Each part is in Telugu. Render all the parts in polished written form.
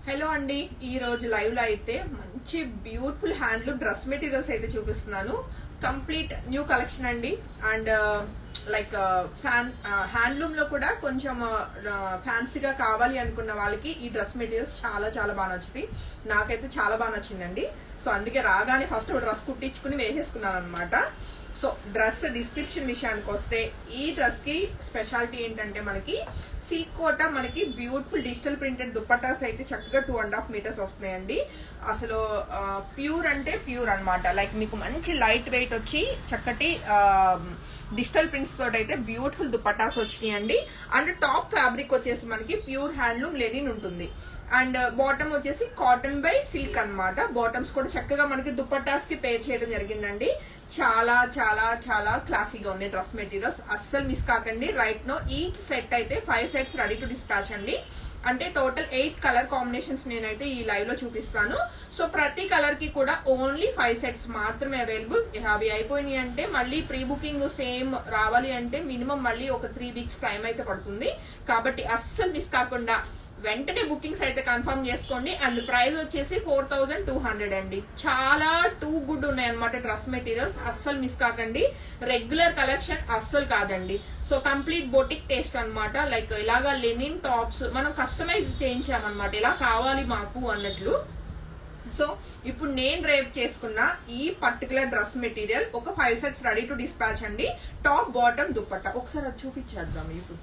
హలో అండి, ఈ రోజు లైవ్ లో అయితే మంచి బ్యూటిఫుల్ హ్యాండ్లూమ్ డ్రెస్ మెటీరియల్స్ అయితే చూపిస్తున్నాను. కంప్లీట్ న్యూ కలెక్షన్ అండి. అండ్ లైక్ హ్యాండ్లూమ్ లో కూడా కొంచెం ఫ్యాన్సీగా కావాలి అనుకున్న వాళ్ళకి ఈ డ్రెస్ మెటీరియల్స్ చాలా చాలా బాగా నచ్చుతాయి. నాకైతే చాలా బాగా నచ్చిందండి. సో అందుకే రాగానే ఫస్ట్ డ్రెస్ కుట్టించుకుని వేసేసుకున్నాను అనమాట. సో డ్రెస్ డిస్క్రిప్షన్ విషయానికి వస్తే, ఈ డ్రెస్ కి స్పెషాలిటీ ఏంటంటే మనకి సిల్క్ కోట, మనకి బ్యూటిఫుల్ డిజిటల్ ప్రింటెడ్ దుప్పటాస్ అయితే చక్కగా 2.5 మీటర్స్ వస్తున్నాయండి. అసలు ప్యూర్ అంటే ప్యూర్ అనమాట. లైక్ మీకు మంచి లైట్ వెయిట్ వచ్చి చక్కటి డిజిటల్ ప్రింట్స్ తోటి అయితే బ్యూటిఫుల్ దుప్పటాస్ వచ్చినాయండి. అండ్ టాప్ ఫ్యాబ్రిక్ వచ్చేసి మనకి ప్యూర్ హ్యాండ్లూమ్ లెనిన్ ఉంటుంది. అండ్ బాటమ్ వచ్చేసి కాటన్ బై సిల్క్ అనమాట. బాటమ్స్ కూడా చక్కగా మనకి దుప్పటాస్ కి పేర్ చేయడం జరిగిందండి. చాలా చాలా చాలా క్లాసీగా ఉన్నాయి డ్రెస్ మెటీరియల్స్. అస్సలు మిస్ కాకండి. రైట్ నో ఈచ్ సెట్ అయితే 5 సెట్స్ రెడీ టు డిస్పాచ్ అండి. అంటే టోటల్ 8 కలర్ కాంబినేషన్స్ నేనైతే ఈ లైవ్ లో చూపిస్తాను. సో ప్రతి కలర్ కి కూడా ఓన్లీ 5 సెట్స్ మాత్రమే అవైలబుల్. అవి అయిపోయినాయి అంటే మళ్ళీ ప్రీ బుకింగ్ సేమ్ రావాలి అంటే మినిమం మళ్ళీ ఒక 3 వీక్స్ టైం అయితే పడుతుంది. కాబట్టి అస్సలు మిస్ కాకుండా వెంటనే బుకింగ్స్ అయితే కన్ఫర్మ్ చేసుకోండి. అండ్ ప్రైస్ వచ్చేసి 4200 అండి. చాలా టూ గుడ్ ఉన్నాయి అనమాట డ్రెస్ మెటీరియల్స్. అస్సలు మిస్ కాకండి. రెగ్యులర్ కలెక్షన్ అస్సలు కాదండి. సో కంప్లీట్ బొటిక్ టేస్ట్ అనమాట. లైక్ ఇలాగా లెనిన్ టాప్స్ మనం కస్టమైజ్ చేయించామన్నమాట, ఇలా కావాలి మాకు అన్నట్లు. సో ఇప్పుడు నేను రేప్ చేసుకున్న ఈ పర్టికులర్ డ్రెస్ మెటీరియల్ ఒక 5 సెట్స్ రెడీ టు డిస్పాచ్ అండి. టాప్ బాటమ్ దుపట్టా ఒకసారి అది చూపించేద్దాం. ఇప్పుడు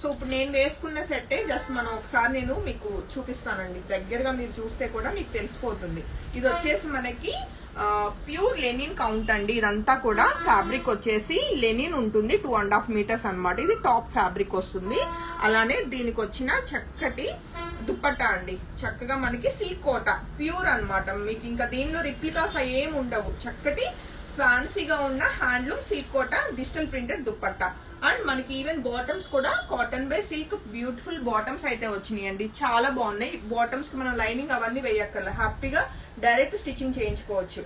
సో ఇప్పుడు నేను వేసుకున్న సెట్టే జస్ట్ మనం ఒకసారి నేను మీకు చూపిస్తానండి. దగ్గరగా మీరు చూస్తే కూడా మీకు తెలిసిపోతుంది. ఇది వచ్చేసి మనకి ప్యూర్ లెనిన్ కౌంట్ అండి. ఇదంతా కూడా ఫ్యాబ్రిక్ వచ్చేసి లెనిన్ ఉంటుంది. 2.5 మీటర్స్ అనమాట. ఇది టాప్ ఫ్యాబ్రిక్ వస్తుంది. అలానే దీనికి వచ్చిన చక్కటి దుప్పట్టా అండి. చక్కగా మనకి సిల్క్ కోట ప్యూర్ అనమాట. మీకు ఇంకా దీనిలో రిప్లికాస్ ఏం ఉండవు. చక్కటి ఫ్యాన్సీగా ఉన్న handloom silk Kota digital printed dupatta. And మనకి ఈవెన్ బాటమ్స్ కూడా cotton by silk beautiful bottoms అయితే వచ్చినాయి అండి. చాలా బాగున్నాయి. బాటమ్స్ కి మనం లైనింగ్ అవన్నీ వేయక్కర్లేదు, హ్యాపీగా డైరెక్ట్ స్టిచ్చింగ్ చేయించుకోవచ్చు.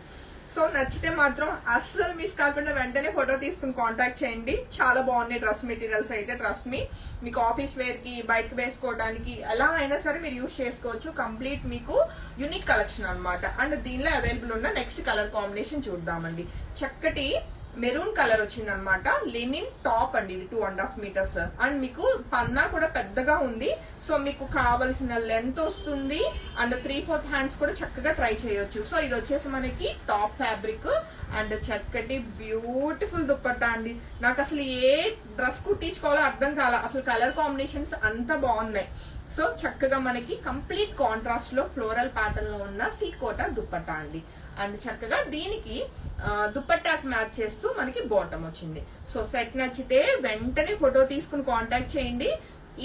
సో నచ్చితే మాత్రం అస్సలు మిస్ కాకుండా వెంటనే ఫోటో తీసుకుని కాంటాక్ట్ చేయండి. చాలా బాగున్నాయి డ్రెస్ మెటీరియల్స్ అయితే. ట్రస్ట్ మీ, మీకు ఆఫీస్ వేర్ కి బయటకు వేసుకోవడానికి ఎలా అయినా సరే మీరు యూజ్ చేసుకోవచ్చు. కంప్లీట్ మీకు యూనిక్ కలెక్షన్ అనమాట. అండ్ దీనిలో అవైలబుల్ ఉన్న నెక్స్ట్ కలర్ కాంబినేషన్ చూద్దామండి. చక్కటి మెరూన్ కలర్ వచ్చింది అనమాట. లెనిన్ టాప్ అండి. ఇది 2.5 మీటర్స్. అండ్ మీకు పన్నా కూడా పెద్దగా ఉంది. సో మీకు కావాల్సిన లెంత్ వస్తుంది. అండ్ 3/4 హ్యాండ్స్ కూడా చక్కగా ట్రై చేయొచ్చు. సో ఇది వచ్చేసి మనకి టాప్ ఫ్యాబ్రిక్ అండ్ చక్కటి బ్యూటిఫుల్ దుప్పట్టా అండి. నాకు అసలు ఏ డ్రెస్ కుట్టించుకోవాలో అర్థం కాల. అసలు కలర్ కాంబినేషన్స్ అంతా బాగున్నాయి. సో చక్కగా మనకి కంప్లీట్ కాంట్రాస్ట్ లో ఫ్లోరల్ ప్యాటర్న్ లో ఉన్న సిల్క్ కోట దుప్పట్టా అండి. అండ్ చక్కగా దీనికి దుప్పట్టాకి మ్యాచ్ చేస్తూ మనకి బాటమ్ వచ్చింది. సో సెట్ నచ్చితే వెంటనే ఫోటో తీసుకుని కాంటాక్ట్ చేయండి.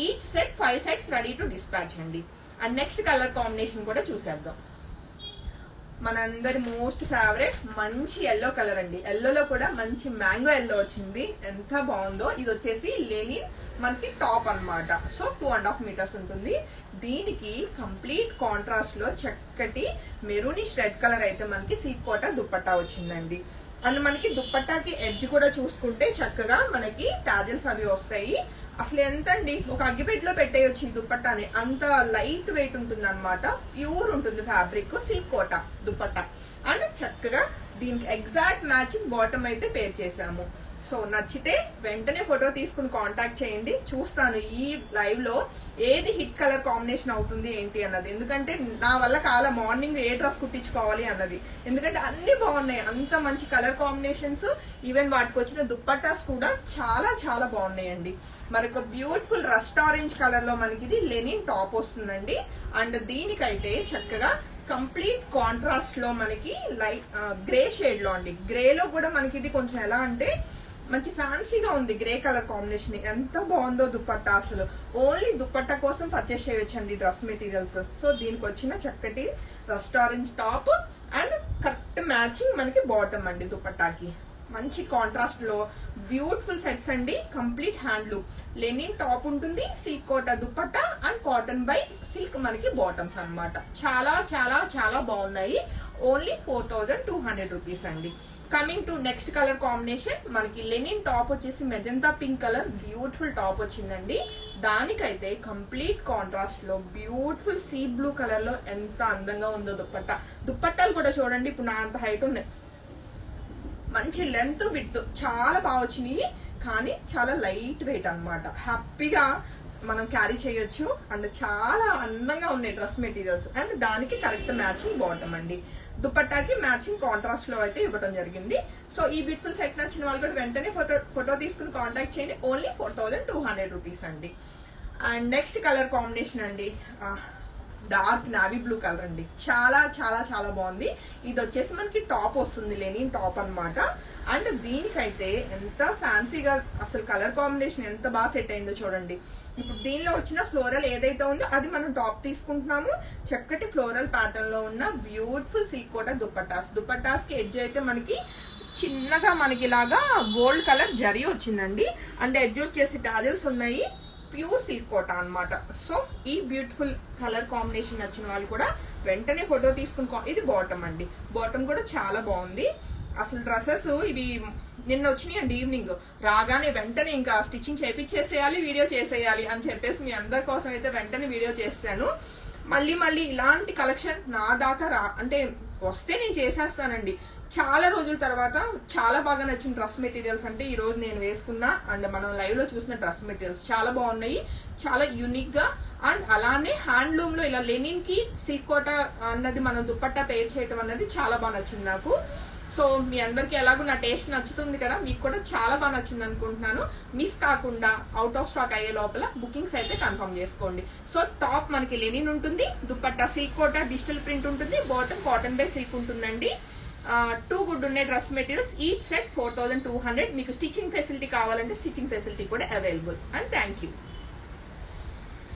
Each set 5 sets ready to dispatch అండి. అండ్ నెక్స్ట్ కలర్ కాంబినేషన్ కూడా చూసేద్దాం. మనందరి మోస్ట్ ఫేవరెట్ మంచి ఎల్లో కలర్ అండి. ఎల్లోలో కూడా మంచి మ్యాంగో ఎల్లో వచ్చింది. ఎంత బాగుందో. ఇది వచ్చేసి లెనిన్ మనకి టాప్ అనమాట. సో 2.5 మీటర్స్ ఉంటుంది. దీనికి కంప్లీట్ కాంట్రాస్ట్ లో చక్కటి మెరూనిష్ రెడ్ కలర్ అయితే మనకి సిల్క్ కోట దుప్పట్టా వచ్చిందండి. అండ్ మనకి దుప్పట్టాకి ఎడ్జ్ కూడా చూసుకుంటే చక్కగా మనకి టాజిల్స్ అవి వస్తాయి. అసలు ఎంత అండి, ఒక అగ్గిపెట్టలో పెట్టేయొచ్చు ఈ దుప్పట్టాని. అంత లైట్ వెయిట్ ఉంటుంది అనమాట. ప్యూర్ ఉంటుంది fabric silk Kota dupatta. And చక్కగా దీనికి ఎగ్జాక్ట్ మ్యాచింగ్ బాటమ్ అయితే పేర్ చేసాము. సో నచ్చితే వెంటనే ఫోటో తీసుకుని కాంటాక్ట్ చేయండి. చూస్తాను ఈ లైవ్ లో ఏది హిట్ కలర్ కాంబినేషన్ అవుతుంది ఏంటి అన్నది. ఎందుకంటే నా వల్ల కాల మార్నింగ్ ఏ డ్రెస్ కుట్టించుకోవాలి అన్నది. ఎందుకంటే అన్ని బాగున్నాయి. అంత మంచి కలర్ కాంబినేషన్స్. ఈవెన్ వాటికి వచ్చిన దుప్పట్టాస్ కూడా చాలా చాలా బాగున్నాయండి. మరొక బ్యూటిఫుల్ రస్ట్ ఆరెంజ్ కలర్ లో మనకి ఇది లెనిన్ టాప్ వస్తుందండి. అండ్ దీనికైతే చక్కగా కంప్లీట్ కాంట్రాస్ట్ లో మనకి లైట్ గ్రే షేడ్ లో అండి. గ్రేలో కూడా మనకి ఇది కొంచెం ఎలా అంటే మంచి ఫ్యాన్సీగా ఉంది. గ్రే కలర్ కాంబినేషన్ ఎంత బాగుందో దుప్పట్టా. అసలు ఓన్లీ దుప్పట్టా కోసం పర్చేస్ చేయొచ్చు అండి డ్రెస్ మెటీరియల్స్. సో దీనికి వచ్చిన చక్కటి rust orange top and correct matching మనకి బాటమ్ అండి దుప్పట్టాకి. మంచి కాంట్రాస్ట్ లో బ్యూటిఫుల్ సెట్స్ అండి. కంప్లీట్ హ్యాండ్లూమ్ లెనిన్ టాప్ ఉంటుంది, silk Kota dupatta and cotton by silk మనకి బాటమ్స్ అనమాట. చాలా చాలా చాలా బాగున్నాయి. ఓన్లీ 4200 రూపీస్ అండి. Coming to next colour combination, మనకి లెనిన్ టాప్ వచ్చేసి magenta pink colour beautiful top వచ్చిందండి. దానికైతే కంప్లీట్ కాంట్రాస్ట్ లో బ్యూటిఫుల్ సీ బ్లూ కలర్ లో ఎంత అందంగా ఉందో దుప్పట్టా. దుప్పట్టాలు కూడా చూడండి, ఇప్పుడు నా అంత హైట్ ఉన్నాయి, మంచి లెంత్ విడ్త్ చాలా బాగా వచ్చినాయి. కానీ చాలా లైట్ వెయిట్ అన్నమాట, హ్యాపీగా మనం క్యారీ చేయొచ్చు. అండ్ చాలా అందంగా ఉన్నాయి డ్రెస్ మెటీరియల్స్. అండ్ దానికి కరెక్ట్ మ్యాచింగ్ బాటమ్ అండి. దుపట్టాకి మ్యాచింగ్ కాంట్రాస్ట్ లో అయితే ఇవ్వడం జరిగింది. సో ఈ బ్యూటిఫుల్ సెట్ నచ్చిన వాళ్ళు కూడా వెంటనే ఫోటో తీసుకుని కాంటాక్ట్ చేయండి. ఓన్లీ 4200 రూపీస్ అండి. అండ్ నెక్స్ట్ కలర్ కాంబినేషన్ అండి, డార్క్ నావీ బ్లూ కలర్ అండి. చాలా చాలా చాలా బాగుంది. ఇది వచ్చేసి మనకి టాప్ వస్తుంది, లెనిన్ టాప్ అన్నమాట. అండ్ దీనికైతే ఎంత ఫ్యాన్సీగా అసలు కలర్ కాంబినేషన్ ఎంత బాగా సెట్ అయిందో చూడండి. ఇప్పుడు దీనిలో వచ్చిన ఫ్లోరల్ ఏదైతే ఉందో అది మనం టాప్ తీసుకుంటున్నాము. చక్కటి ఫ్లోరల్ ప్యాటర్న్ లో ఉన్న బ్యూటిఫుల్ సీకోటా దుపట్టాస్ కి ఎడ్జ్ అయితే మనకి చిన్నగా మనకి ఇలాగా గోల్డ్ కలర్ జరీ వచ్చిందండి. అండ్ ఎడ్జ్ వచ్చేసి టాజిల్స్ ఉన్నాయి, ప్యూర్ సిల్క్ కోటా అన్నమాట. సో ఈ బ్యూటిఫుల్ కలర్ కాంబినేషన్ నచ్చిన వాళ్ళు కూడా వెంటనే ఫోటో తీసుకుని, ఇది బాటమ్ అండి. బాటమ్ కూడా చాలా బాగుంది. అసలు డ్రెస్సెస్ ఇవి నిన్న వచ్చినాయండి ఈవినింగ్ రాగానే వెంటనే ఇంకా స్టిచ్చింగ్ చేపించేసేయాలి, వీడియో చేసేయాలి అని చెప్పేసి మీ అందరి కోసం అయితే వెంటనే వీడియో చేస్తాను. మళ్ళీ ఇలాంటి కలెక్షన్ నా దాకా అంటే వస్తే నేను చేసేస్తానండి. చాలా రోజుల తర్వాత చాలా బాగా నచ్చిన డ్రెస్ మెటీరియల్స్ అంటే ఈ రోజు నేను వేసుకున్నా అండ్ మనం లైవ్ లో చూసిన డ్రెస్ మెటీరియల్స్ చాలా బాగున్నాయి, చాలా యూనిక్ గా. అండ్ అలానే హ్యాండ్లూమ్ లో ఇలా లెనిన్ కి సిల్క్ కోటా అన్నది మనం దుపట్టా పేర్ చేయటం అన్నది చాలా బాగా నచ్చింది నాకు. సో మీ అందరికి ఎలాగో నా టేస్ట్ నచ్చుతుంది కదా, మీకు కూడా చాలా బాగా నచ్చింది అనుకుంటున్నాను. మిస్ కాకుండా అవుట్ ఆఫ్ స్టాక్ అయ్యే లోపల బుకింగ్స్ అయితే కన్ఫర్మ్ చేసుకోండి. సో టాప్ మనకి లెనిన్ ఉంటుంది, dupatta silk Kota digital print ఉంటుంది, బాటమ్ కాటన్ బై సిల్క్ ఉంటుందండి. 2 గుడ్ ఉన్నాయి డ్రెస్ మెటీరియల్స్. Each set 4200. మీకు స్టిచ్చింగ్ ఫెసిలిటీ కావాలంటే స్టిచ్చింగ్ ఫెసిలిటీ కూడా అవైలబుల్. And thank you.